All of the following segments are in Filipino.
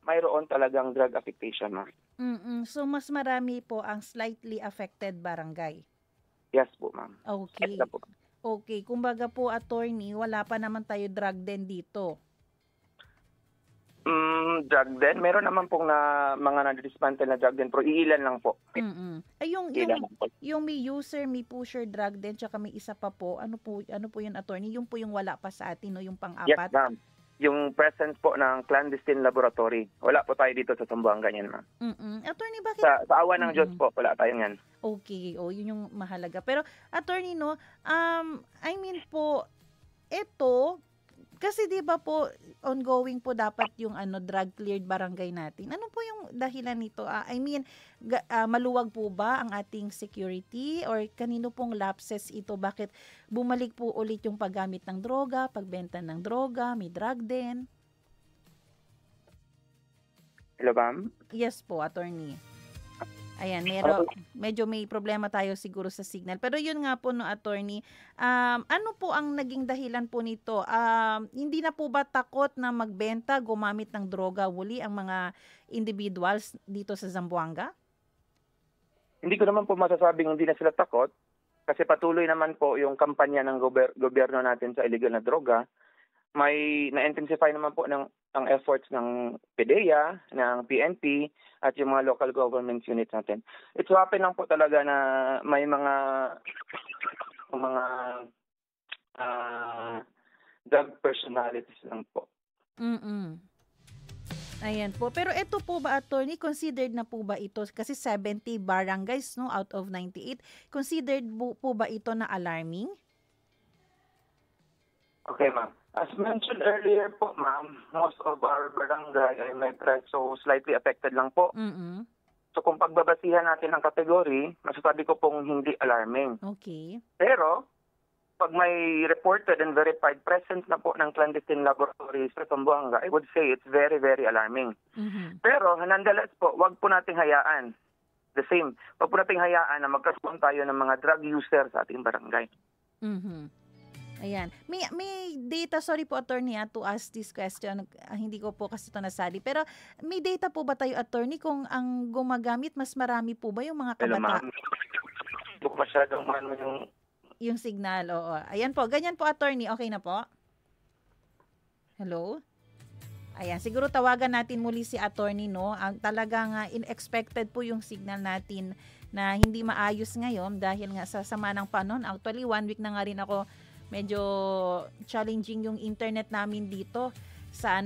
mayroon talagang drug affectation, ma'am. So mas marami po ang slightly affected barangay. Yes po, ma'am. Okay. Yes po. Okay, kumbaga po attorney, wala pa naman tayo drug den dito. Drug den, meron naman pong mga na-dismantle na drug den, pero iilan lang po. Ay Ilan lang po. yung may user, may pusher drug den, tsaka may isa pa po, ano po yun attorney? Yung po yung wala pa sa atin, no? Yung Yes, pang-apat. ma'am. Yung presence po ng clandestine laboratory. Wala po tayo dito sa Zamboanga yan, ma'am. Attorney, bakit? Sa awa ng Diyos po, wala tayong yan. Okay, yun yung mahalaga. Pero attorney, no, I mean po, ito, kasi 'di ba po ongoing po dapat yung drug cleared barangay natin. Ano po yung dahilan nito? I mean, maluwag po ba ang ating security or kanino pong lapses ito? Bakit bumalik po ulit yung paggamit ng droga, pagbenta ng droga, may drug den? Hello, ma'am? Yes po, attorney. Ayan, medyo may problema tayo siguro sa signal. Pero yun nga po, no, attorney, ano po ang naging dahilan po nito? Hindi na po ba takot na magbenta, gumamit ng droga uli ang mga individuals dito sa Zamboanga? Hindi ko naman po masasabing hindi na sila takot kasi patuloy naman po yung kampanya ng gobyerno natin sa illegal na droga. May na-intensify naman po ang efforts ng PDEA, ng PNP, at yung mga local government units natin. It's happen lang po talaga na may mga drug personalities lang po. Ayan po. Pero ito po ba, attorney, considered na po ba ito? Kasi 70 barangays, no, out of 98. Considered po ba ito na alarming? Okay, ma'am. As mentioned earlier po, ma'am, most of our barangay ay may so slightly affected lang po. So kung pagbabasihan natin ang kategory, masasabi ko pong hindi alarming. Okay. Pero, pag may reported and verified presence na po ng clandestine laboratories sa Zamboanga, I would say it's very, very alarming. Pero, nonetheless po, wag po nating hayaan. The same. Wag po nating hayaan na magkaroon tayo ng mga drug user sa ating barangay. Ayan. May data, sorry po attorney to ask this question. Hindi ko po kasi ito nasali. Pero may data po ba tayo, attorney, kung ang gumagamit mas marami po ba yung mga kabataan? Hindi ko masyadong yung signal, oo. Ayan po, ganyan po attorney, okay na po? Hello? Ayan, siguro tawagan natin muli si attorney, no? Ang talagang unexpected po yung signal natin na hindi maayos ngayon dahil nga sa sama ng panahon. Actually, 1 week na nga rin ako medyo challenging yung internet namin dito sa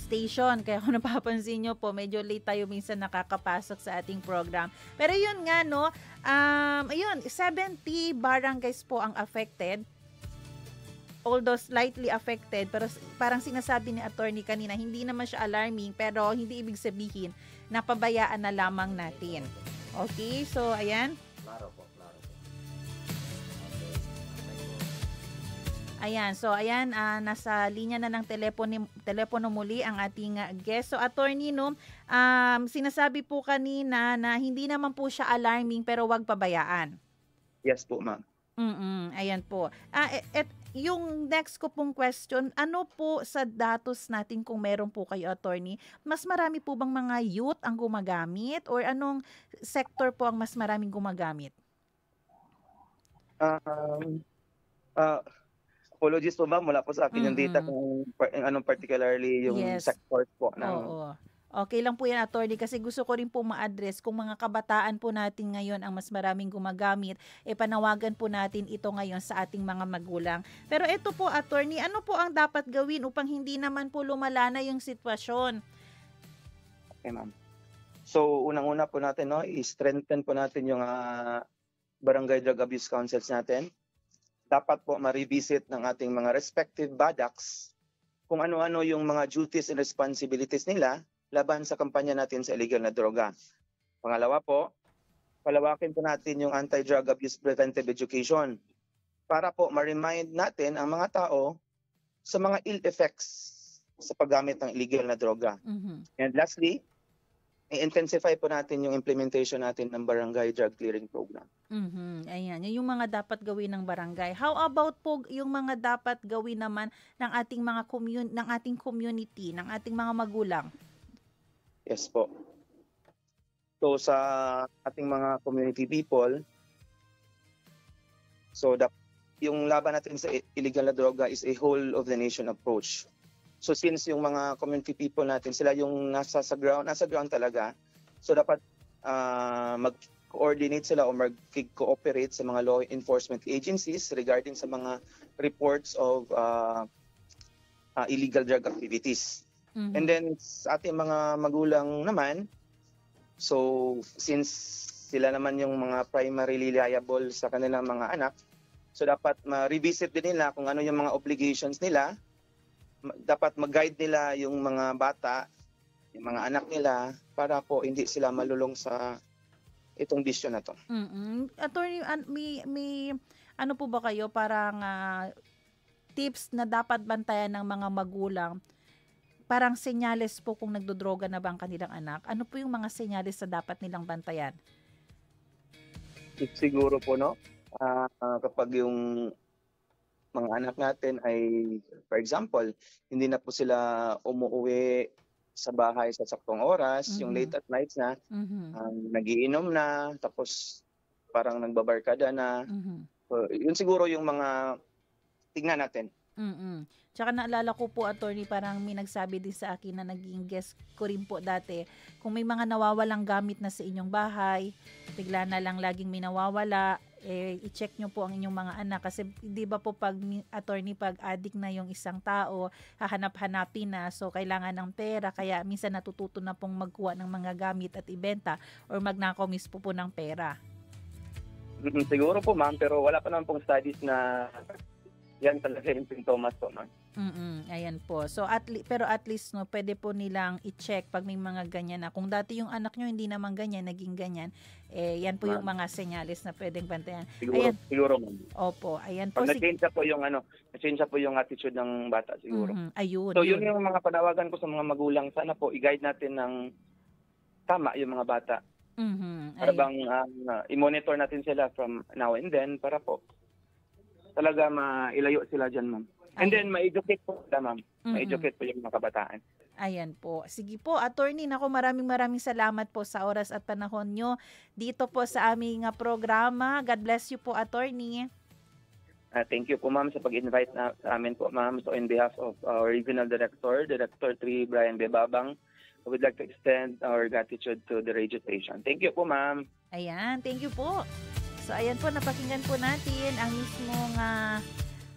station. Kaya kung napapansin nyo po, medyo late tayo minsan nakakapasok sa ating program. Pero yun nga, no, ayun, 70 barangays po ang affected. Although slightly affected, pero parang sinasabi ni attorney kanina, hindi naman siya alarming, pero hindi ibig sabihin na pabayaan na lamang natin. Okay, so ayan. Klaro po. Ayan, so ayan, nasa linya na ng telepono muli ang ating guest. So attorney, no, sinasabi po kanina na hindi naman po siya alarming pero wag pabayaan. Yes po, ma'am. Ayan po. Yung next ko pong question, ano po sa datos natin kung meron po kayo, attorney, mas marami po bang mga youth ang gumagamit or anong sector po ang mas maraming gumagamit? Apologies po, ma'am, wala po sa akin yung data kung anong particularly yung sector po. Oo. Okay lang po yan, attorney, kasi gusto ko rin po ma-address kung mga kabataan po natin ngayon ang mas maraming gumagamit, panawagan po natin ito ngayon sa ating mga magulang. Pero ito po, attorney, ano po ang dapat gawin upang hindi naman po lumala na yung sitwasyon? Okay, ma'am. So, unang-una po natin, no, i-strengthen po natin yung barangay drug abuse councils natin. Dapat po ma-revisit ng ating mga respective BADACs kung ano-ano yung mga duties and responsibilities nila laban sa kampanya natin sa illegal na droga. Pangalawa po, palawakin po natin yung anti-drug abuse preventive education para po ma-remind natin ang mga tao sa mga ill effects sa paggamit ng illegal na droga. And lastly, i-intensify po natin yung implementation natin ng barangay drug clearing program. Ayan, yun yung mga dapat gawin ng barangay. How about po yung mga dapat gawin naman ng ating mga ng ating community, ng ating mga magulang? Yes po. So sa ating mga community people, so yung laban natin sa illegal na droga is a whole of the nation approach. So since yung mga community people natin, sila yung nasa ground talaga, so dapat mag-coordinate sila o mag-cooperate sa mga law enforcement agencies regarding sa mga reports of illegal drug activities. And then sa ating mga magulang naman, so since sila naman yung mga primarily liable sa kanilang mga anak, so dapat ma-revisit din nila kung ano yung mga obligations nila. Dapat mag-guide nila yung mga bata, yung mga anak nila para po hindi sila malulong sa itong bisyo na to. Attorney, may ano po ba kayo parang tips na dapat bantayan ng mga magulang? Parang senyales po kung nagdodroga na ba ang kanilang anak. Ano po yung mga senyales na dapat nilang bantayan? Siguro po, no? Kapag yung mga anak natin ay, for example, hindi na po sila umuwi sa bahay sa saktong oras, yung late at nights na, nagiinom na, tapos parang nagbabarkada na. So, yun siguro yung mga tingnan natin. Tsaka naalala ko po, attorney, parang may nagsabi din sa akin na naging guest ko rin po dati, kung may mga nawawalang gamit na sa inyong bahay, bigla na lang laging may nawawala, i-check nyo po ang inyong mga anak kasi di ba po pag attorney, pag addict na yung isang tao, hahanap-hanapin na, so kailangan ng pera, kaya minsan natututo na pong magkuha ng mga gamit at ibenta or magnakaw mismo po ng pera. Siguro po, ma'am, pero wala pa naman pong studies na yan talaga yung sintomas po, ma'am. Ayan po. So pero at least no, pwede po nilang i-check pag may mga ganyan na. Kung dati yung anak nyo hindi naman ganyan, naging ganyan, yan po yung mga senyales na pwedeng bantayan. Siguro, ma'am. Opo, ayan po. Pag na-change po yung attitude ng bata siguro. Ayun. So yun yung mga panawagan ko sa mga magulang. Sana po i-guide natin ng tama yung mga bata. Para bang i-monitor natin sila from now and then para po talaga mailayo sila dyan, ma'am. And then, ma-educate po sila, ma'am. Ma-educate po yung mga kabataan. Ayan po. Sige po, attorney, naku, maraming salamat po sa oras at panahon nyo dito po sa aming programa. God bless you po, attorney. Thank you po, ma'am, sa pag-invite sa amin po, ma'am. So, in behalf of our Regional Director, Director 3, Brian Bebabang, I would like to extend our gratitude to the radio station. Thank you po, ma'am. Ayan, thank you po. So, ayan po, napakinggan po natin ang mismong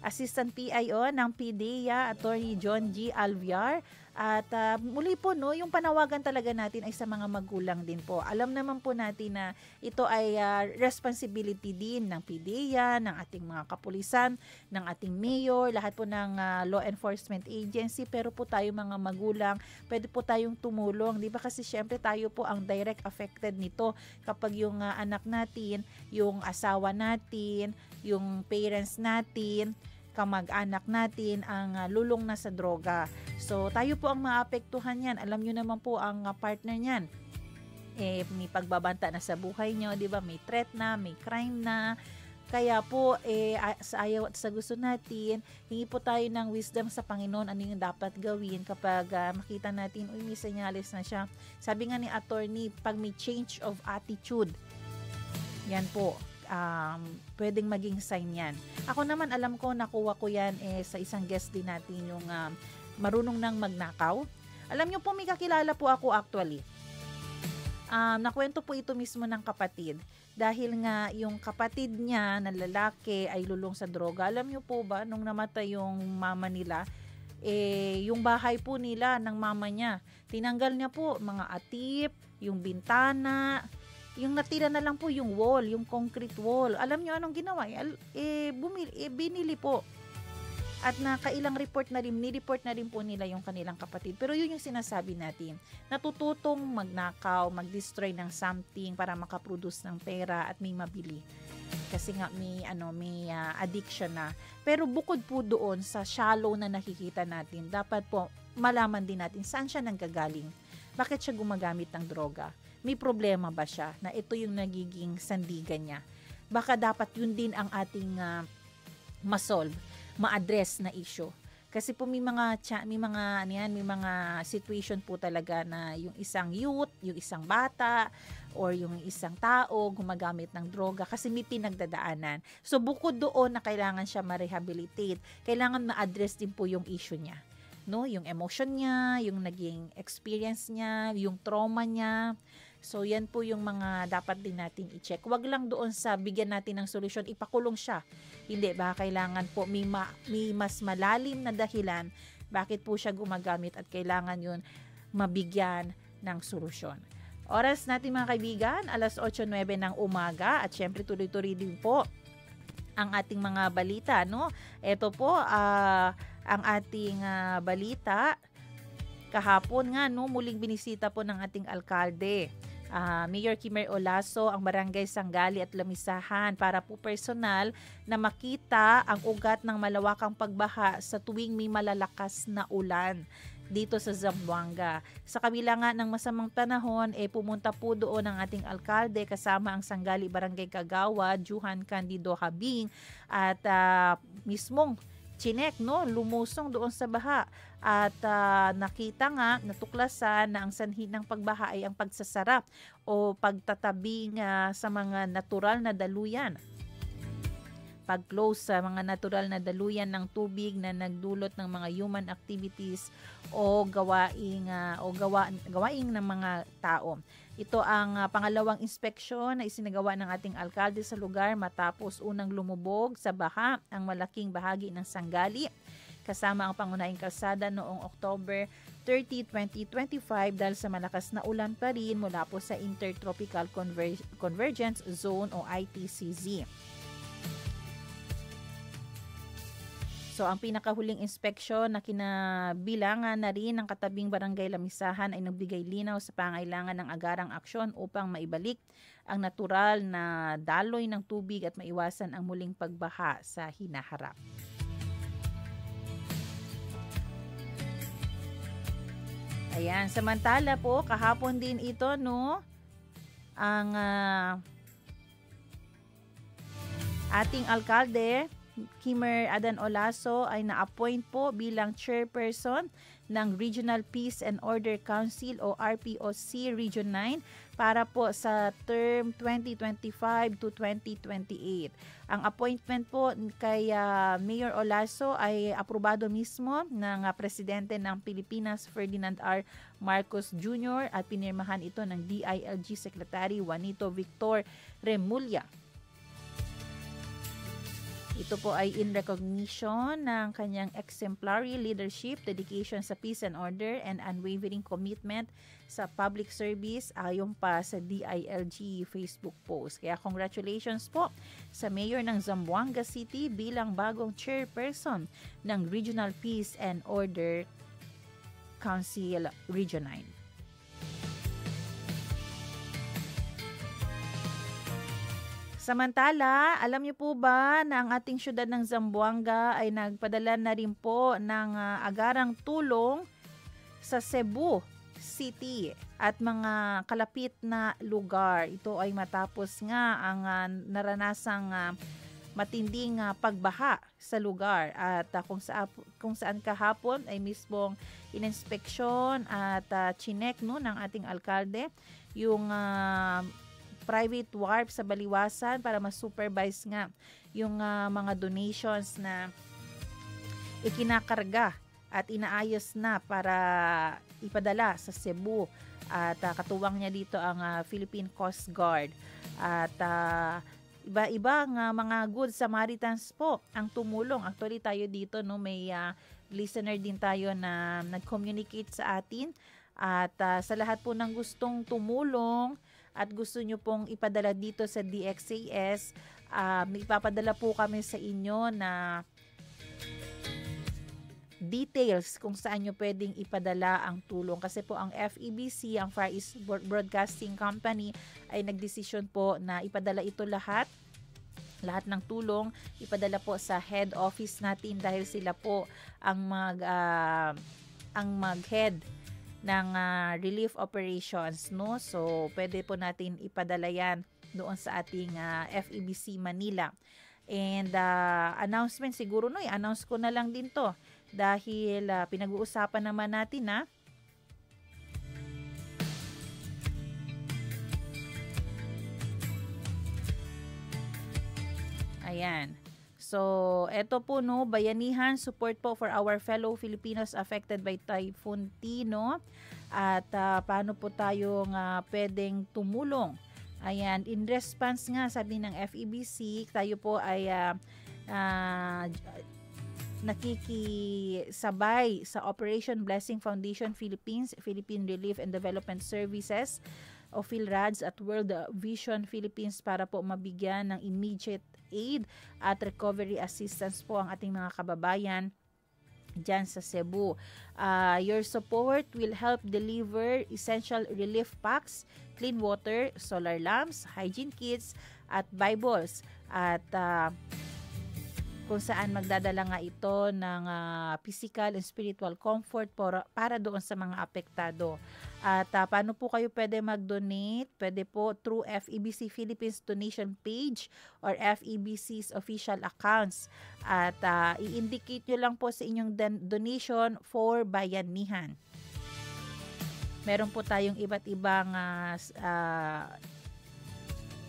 Assistant PIO ng PDEA, Attorney John G. Alviar. At muli po, no, yung panawagan talaga natin ay sa mga magulang din po. Alam naman po natin na ito ay responsibility din ng PDEA, ng ating mga kapulisan, ng ating mayor, lahat po ng law enforcement agency. Pero po tayo mga magulang, pwede po tayong tumulong. Di ba kasi syempre tayo po ang direct affected nito kapag yung anak natin, yung asawa natin, yung parents natin, kamag-anak natin ang lulong na sa droga. So, tayo po ang maapektuhan yan. Alam nyo naman po ang partner niyan. May pagbabanta na sa buhay nyo, di ba? May threat na, may crime na. Kaya po, sa ayaw at sa gusto natin, hingi po tayo ng wisdom sa Panginoon ano yung dapat gawin kapag makita natin, may senyales na siya. Sabi nga ni attorney, pag may change of attitude, yan po, pwedeng maging sign yan. Ako naman alam ko, nakuha ko yan sa isang guest din natin yung marunong nang magnakaw. Alam nyo po, may kakilala po ako actually. Nakwento po ito mismo ng kapatid. Dahil nga yung kapatid niya na lalaki ay lulong sa droga. Alam nyo po ba, nung namatay yung mama nila, yung bahay po nila ng mama niya, tinanggal niya po mga atip, yung bintana, yung natira na lang po yung wall, yung concrete wall. Alam nyo anong ginawa? Binili po. At nakailang ni-report na rin po nila yung kanilang kapatid. Pero yun yung sinasabi natin. Natututong magnakaw, mag-destroy ng something para makaproduce ng pera at may mabili. Kasi nga may addiction na. Pero bukod po doon sa shallow na nakikita natin, dapat po malaman din natin saan siya nanggagaling. Bakit siya gumagamit ng droga? May problema ba siya na ito yung nagiging sandigan niya? Baka dapat yun din ang ating ma-solve, ma-address na issue. Kasi po may mga situation po talaga na yung isang youth, yung isang bata, or yung isang tao gumagamit ng droga kasi may pinagdadaanan. So bukod doon na kailangan siya ma-rehabilitate, kailangan ma-address din po yung issue niya. No, yung emotion niya, yung naging experience niya, yung trauma niya. So yan po yung mga dapat din natin i-check. Huwag lang doon sa bigyan natin ng solusyon, ipakulong siya. Hindi ba kailangan po may mas malalim na dahilan bakit po siya gumagamit at kailangan yun mabigyan ng solusyon. Oras natin mga kaibigan, 8:09 ng umaga at syempre tuloy-tuloy din po ang ating mga balita, no? Ito po ang ating balita kahapon nga, no, muling binisita po ng ating alkalde. Mayor Kimer Olaso ang Barangay Sanggali at Lamisahan para po personal na makita ang ugat ng malawakang pagbaha sa tuwing may malalakas na ulan dito sa Zamboanga. Sa kabila nga ng masamang panahon, pumunta po doon ang ating alkalde kasama ang Sanggali Barangay Kagawa, Juhan Candido Habing at mismong chinek, no, lumusong doon sa baha at nakita nga, natuklasan na ang sanhi ng pagbaha ay ang pagsasara o pagtatabing sa mga natural na daluyan. Pag-close sa mga natural na daluyan ng tubig na nagdulot ng mga human activities o gawaing ng mga tao. Ito ang pangalawang inspeksyon na isinagawa ng ating alkalde sa lugar matapos unang lumubog sa baha ang malaking bahagi ng Sanggali kasama ang pangunahing kalsada noong October 30, 2025 dahil sa malakas na ulan pa rin mula po sa Intertropical Convergence Zone o ITCZ. So, ang pinakahuling inspeksyon na kinabilangan na rin ng katabing Barangay Lamisahan ay nagbigay linaw sa pangailangan ng agarang aksyon upang maibalik ang natural na daloy ng tubig at maiwasan ang muling pagbaha sa hinaharap. Ayan, samantala po, kahapon din ito, no, ang ating alkalde, Kimer Adan Olaso ay na-appoint po bilang chairperson ng Regional Peace and Order Council o RPOC Region 9 para po sa term 2025 to 2028. Ang appointment po kay Mayor Olaso ay aprobado mismo ng presidente ng Pilipinas Ferdinand R. Marcos Jr. at pinirmahan ito ng DILG Secretary Juanito Victor Remulla. Ito po ay in recognition ng kanyang exemplary leadership, dedication sa peace and order, and unwavering commitment sa public service ayon pa sa DILG Facebook post. Kaya congratulations po sa Mayor ng Zamboanga City bilang bagong chairperson ng Regional Peace and Order Council Region 9. Samantala, alam niyo po ba na ang ating syudad ng Zamboanga ay nagpadala na rin po ng agarang tulong sa Cebu City at mga kalapit na lugar. Ito ay matapos nga ang naranasang matinding pagbaha sa lugar at kung saan kahapon ay mismong ininspeksyon at chinek, no, ng ating alkalde yung private wharf sa Baliwasan para ma-supervise nga yung mga donations na ikinakarga at inaayos na para ipadala sa Cebu. At katuwang niya dito ang Philippine Coast Guard. At iba-ibang mga good Samaritans po ang tumulong. Actually tayo dito, no, may listener din tayo na nag-communicate sa atin. At sa lahat po ng gustong tumulong at gusto nyo pong ipadala dito sa DXAS, may ipapadala po kami sa inyo na details kung saan nyo pwedeng ipadala ang tulong. Kasi po ang FEBC, ang Far East Broadcasting Company, ay nagdesisyon po na ipadala ito lahat ng tulong, ipadala po sa head office natin dahil sila po ang mag-head ng relief operations, no? So pwede po natin ipadala yan doon sa ating FEBC Manila. And announcement siguro, no, i-announce ko na lang din to dahil pinag-uusapan naman natin na ayan. So, eto po, no, bayanihan, support po for our fellow Filipinos affected by Typhoon Tino. At paano po tayong pwedeng tumulong. Ayan, in response nga, sabi ng FEBC, tayo po ay nakikisabay sa Operation Blessing Foundation Philippines, Philippine Relief and Development Services, o PhilRads at World Vision Philippines para po mabigyan ng immediate aid at recovery assistance po ang ating mga kababayan dyan sa Cebu. Your support will help deliver essential relief packs, clean water, solar lamps, hygiene kits, at Bibles. At kung saan magdadala nga ito ng physical and spiritual comfort para doon sa mga apektado. At paano po kayo pwede mag-donate? Pwede po through FEBC Philippines donation page or FEBC's official accounts. At i-indicate nyo lang po sa inyong donation for bayanihan. Meron po tayong iba't ibang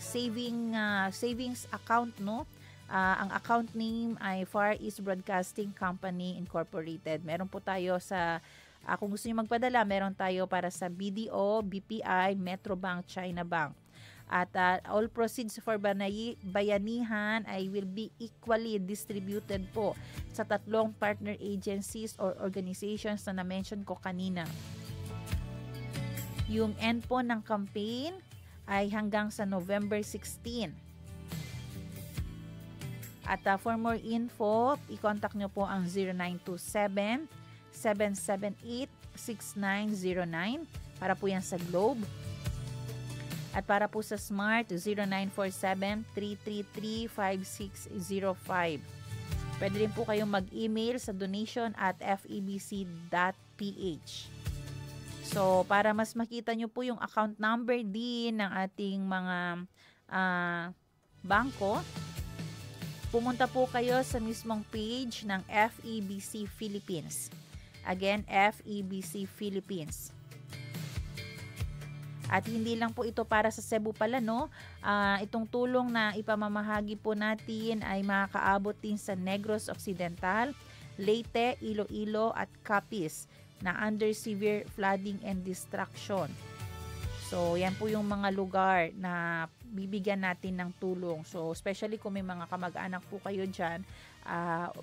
savings account, no? Ang account name ay Far East Broadcasting Company Incorporated. Meron po tayo sa kung gusto niyo magpadala, meron tayo para sa BDO, BPI, Metrobank, China Bank. At all proceeds for bayanihan ay will be equally distributed po sa 3 partner agencies or organizations na na-mention ko kanina. Yung end po ng campaign ay hanggang sa November 16. At for more info, i-contact nyo po ang 0927-778-6909 para po yan sa Globe. At para po sa Smart, 0947-333-5605. Pwede rin po kayong mag-email sa donation@febc.ph. So, para mas makita nyo po yung account number din ng ating mga bangko, pumunta po kayo sa mismong page ng FEBC Philippines. Again, FEBC Philippines. At hindi lang po ito para sa Cebu pala, no? Itong tulong na ipamamahagi po natin ay makakaabot din sa Negros Occidental, Leyte, Iloilo at Capiz na under severe flooding and destruction. So, yan po yung mga lugar na bibigyan natin ng tulong. So, especially kung may mga kamag-anak po kayo dyan,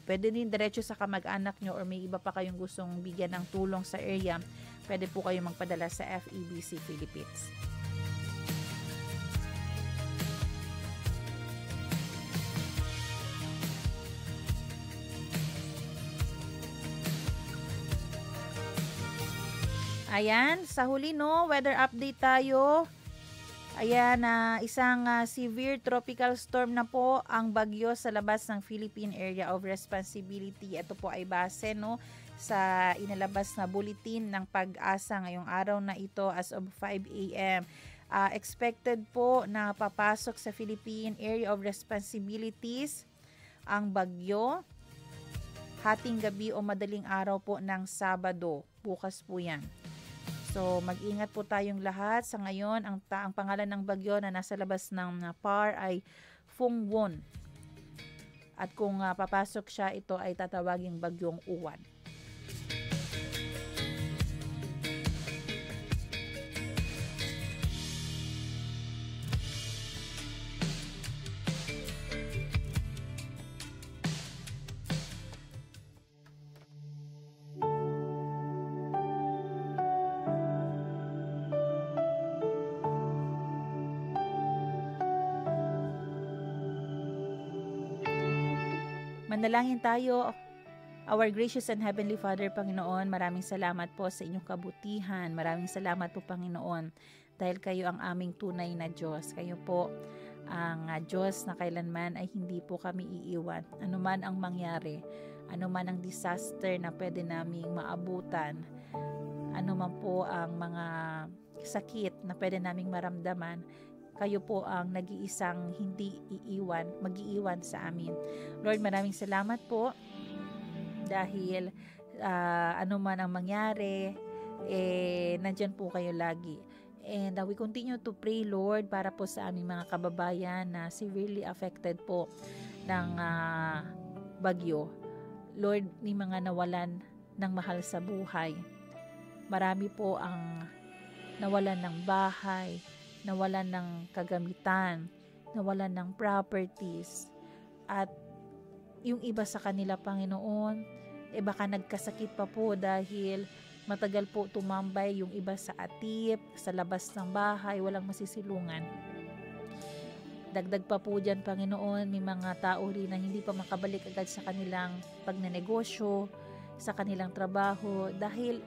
pwede din diretso sa kamag-anak nyo or may iba pa kayong gustong bigyan ng tulong sa area, pwede po kayo magpadala sa FEBC Philippines. Ayan, sa huli, no, weather update tayo. Ayan, isang severe tropical storm na po ang bagyo sa labas ng Philippine Area of Responsibility. Ito po ay base, no, sa inalabas na bulletin ng Pag-asa ngayong araw na ito as of 5 a.m. Expected po na papasok sa Philippine Area of Responsibilities ang bagyo hating gabi o madaling araw po ng Sabado. Bukas po yan. So, mag-ingat po tayong lahat. Sa ngayon, ang pangalan ng bagyo na nasa labas ng PAR ay Fungwon. At kung papasok siya, ito ay tatawaging bagyong Uwan. Manalangin tayo. Our gracious and heavenly Father, Panginoon, maraming salamat po sa inyong kabutihan. Maraming salamat po, Panginoon, dahil kayo ang aming tunay na Diyos. Kayo po ang Diyos na kailanman ay hindi po kami iiwan. Ano man ang mangyari, ano man ang disaster na pwede naming maabutan, ano man po ang mga sakit na pwede naming maramdaman, kayo po ang nag-iisang hindi mag-iiwan sa amin. Lord, maraming salamat po dahil ano man ang mangyari, nandyan po kayo lagi. And we continue to pray, Lord, para po sa aming mga kababayan na severely affected po ng bagyo. Lord, may mga nawalan ng mahal sa buhay. Marami po ang nawalan ng bahay, nawalan ng kagamitan, nawalan ng properties. At yung iba sa kanila, Panginoon, baka nagkasakit pa po dahil matagal po tumambay, yung iba sa atip, sa labas ng bahay, walang masisilungan. Dagdag pa po dyan, Panginoon, may mga tao rin na hindi pa makabalik agad sa kanilang pagnenegosyo, sa kanilang trabaho, dahil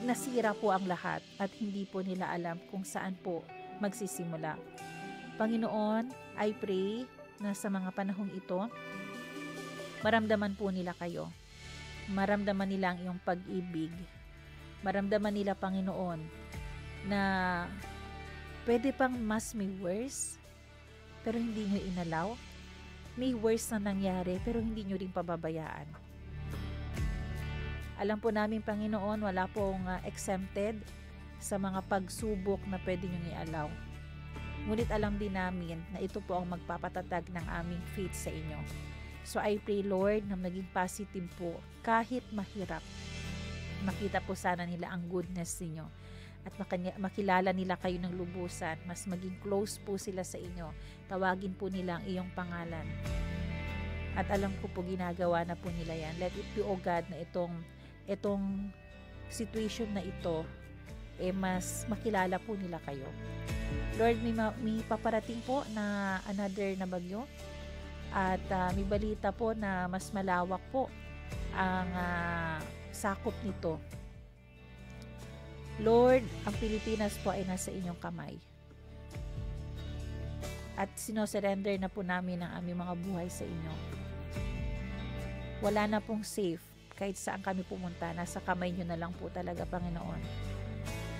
nasira po ang lahat at hindi po nila alam kung saan po magsisimula. Panginoon, I pray na sa mga panahong ito, maramdaman po nila kayo. Maramdaman nila ang iyong pag-ibig. Maramdaman nila, Panginoon, na pwede pang mas may worse, pero hindi nyo inalaw. May worse na nangyari, pero hindi nyo rin pababayaan. Alam po namin, Panginoon, wala pong exempted sa mga pagsubok na pwede nyo i-allow. Ngunit alam din namin na ito po ang magpapatatag ng aming faith sa inyo. So I pray, Lord, na maging positive po kahit mahirap. Makita po sana nila ang goodness ninyo at makilala nila kayo ng lubusan. Mas maging close po sila sa inyo. Tawagin po nila ang iyong pangalan. At alam ko po ginagawa na po nila yan. Let it be, O God, na itong situation na ito, mas makilala po nila kayo. Lord, may paparating po na another na bagyo. At may balita po na mas malawak po ang sakop nito. Lord, ang Pilipinas po ay nasa inyong kamay. At sinosurrender na po namin ang aming mga buhay sa inyo. Wala na pong safe. Kahit saan kami pumunta, nasa kamay nyo na lang po talaga, Panginoon.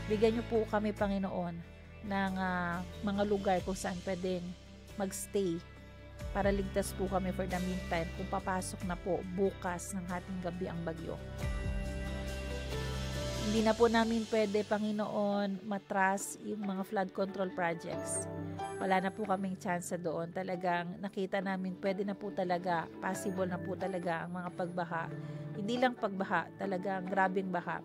Bigyan nyo po kami, Panginoon, ng mga lugar kung saan pwedeng magstay para ligtas po kami for the meantime kung papasok na po bukas ng hating gabi ang bagyo. Hindi na po namin pwede, Panginoon, matras yung mga flood control projects. Wala na po kaming chance doon. Talagang nakita namin pwede na po talaga, possible na po talaga ang mga pagbaha. Hindi lang pagbaha, talagang grabing baha.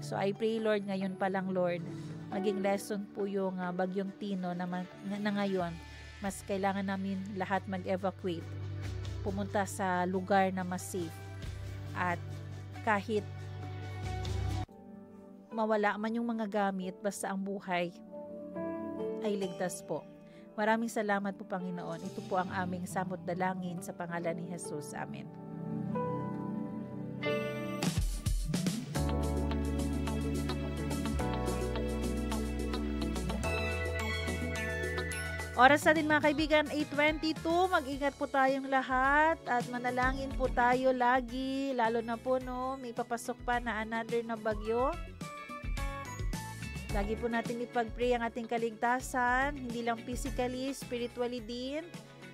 So I pray, Lord, ngayon pa lang, Lord, maging lesson po yung bagyong Tino na ngayon. Mas kailangan namin lahat mag-evacuate, pumunta sa lugar na mas safe. At kahit mawala man yung mga gamit, basta ang buhay ay ligtas po. Maraming salamat po, Panginoon. Ito po ang aming samot dalangin sa pangalan ni Jesus. Amen. Oras na din, mga kaibigan, 8:22. Mag-ingat po tayong lahat at manalangin po tayo lagi, lalo na po may papasok pa na another na bagyo. Lagi po natin ipag-pray ang ating kaligtasan, hindi lang physically, spiritually din.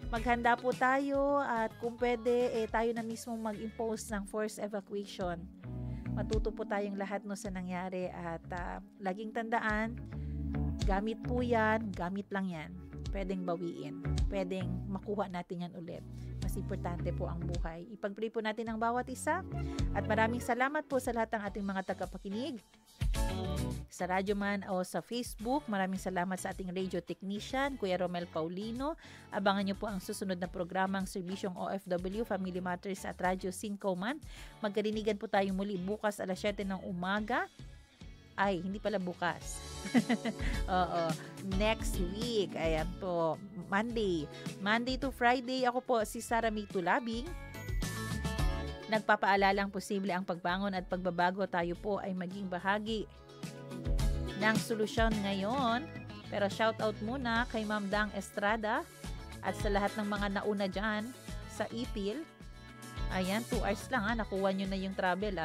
Maghanda po tayo at kung pwede, tayo na mismo mag-impose ng forced evacuation. Matuto po tayong lahat sa nangyari at laging tandaan, gamit po yan, gamit lang yan. Pwedeng bawiin, pwedeng makuha natin yan ulit. Mas importante po ang buhay. Ipag-pray po natin ang bawat isa at maraming salamat po sa lahat ng ating mga tagapakinig. Sa radyo man o sa Facebook, maraming salamat sa ating radio technician, Kuya Romel Paulino. Abangan nyo po ang susunod na programang Serbisyong OFW, Family Matters at Radyo 5 Man. Magkarinigan po tayo muli bukas alas 7 ng umaga. Ay, hindi pala bukas. Oo, next week. Ayan po, Monday. Monday to Friday, ako po si Sarah May Tulabing. Nagpapaalalang posible ang pagbangon at pagbabago. Tayo po ay maging bahagi ng solusyon ngayon. Pero shout out muna kay Ma'am Dang Estrada at sa lahat ng mga nauna dyan sa Ipil. Ayan, 2 hours lang nakuha nyo na yung travel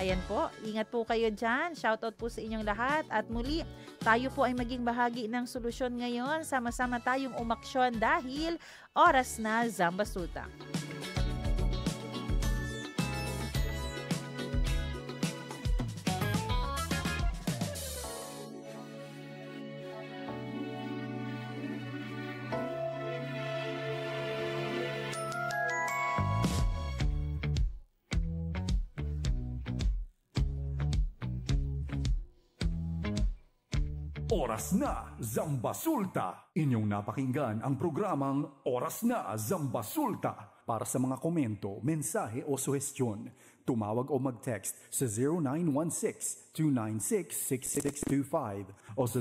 Ayan po, ingat po kayo dyan. Shoutout po sa inyong lahat. At muli, tayo po ay maging bahagi ng solusyon ngayon. Sama-sama tayong umaksyon dahil oras na Zambasuta. Oras na Zambasulta. Inyong napakinggan ang programang Oras na Zambasulta. Para sa mga komento, mensahe o suhestyon, tumawag o mag-text sa 0916-296-6625 o sa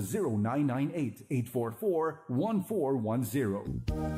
0998-844-1410.